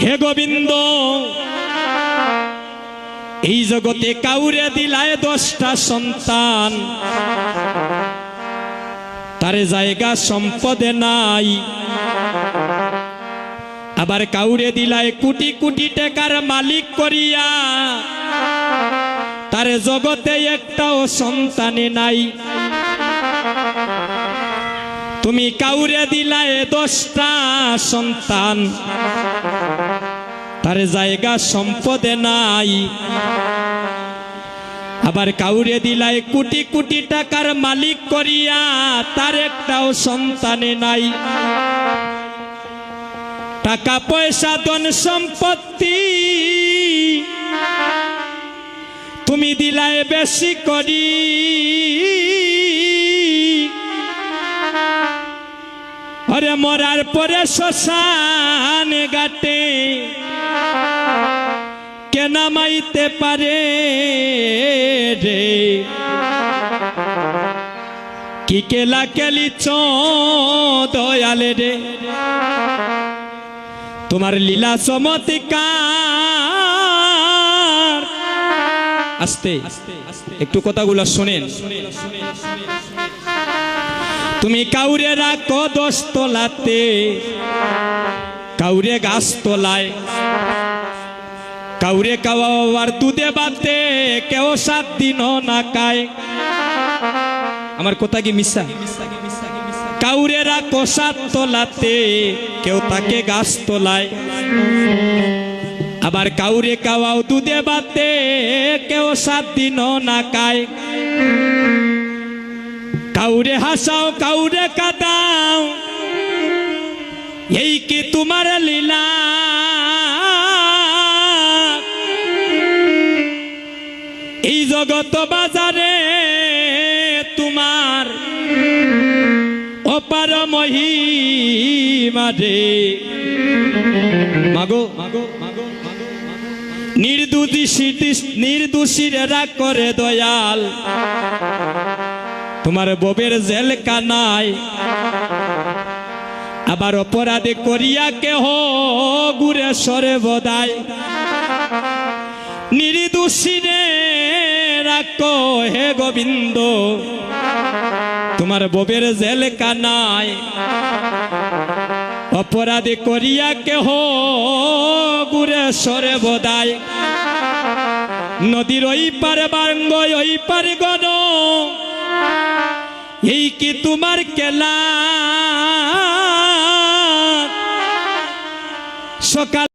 হে গোবিন্দ এই জগতে কাউরে দিলায় 10টা সন্তান, তারে জায়গা সম্পদে নাই। আবার কাউরে দিলায় কোটি কোটি টাকার মালিক করিয়া, তারে জগতে একটাও সন্তানে নাই। তুমি কাউরে দিলায় 10টা সন্তান, তারে জায়গা সম্পদে নাই। আবার কাউরে দিলায় কোটি কোটি টাকার মালিক করিয়া, তার একটাও সন্তানে নাই। টাকা পয়সা ধন সম্পত্তি তুমি দিলায় বেশি করি, আরে মরার পরে শ্মশানে ঘাটে কে নামাইতে পারে রে। কি কেলা কেলিছ দয়ালে রে, তোমার লীলা চমৎকার। আস্তে একটু কথাগুলো শোনেন। তুমি কাউরে রাখো 10 তলাতে, কাউরে গাছ তলায়, কাউরে খাওয়াবার দুধে বাতে, কেউ 7 দিনও না খায়। আমার কথা কি মিথ্যা? কাউরে রাখো 7 তলাতে, কেউ তাকে গাছ তলায়। আবার কাউরে খাওয়াও দুধে বাতে, কেউ 7 দিনও না খায়। কাউরে হাসাও কাউরে কাঁদাও, এই কি তোমার লীলা? এই জগত বাজারে তোমার অপার মহিমা রে। মাগো নির্দোষীরা করে দয়াল, তোমার ববের জেল কানায়। আবার অপরাধে করিয়া কেহ ঘুরে সরে বদায়। নির্দোষীরে রাখো হে গোবিন্দ, তোমার ববের জেল কানায়। অপরাধে করিয়া কেহ ঘুরে সরে বদায়। নদীর ওই পার বাঙ্গ ওই পার গণ, এই কি তোমার কেলা? সকাল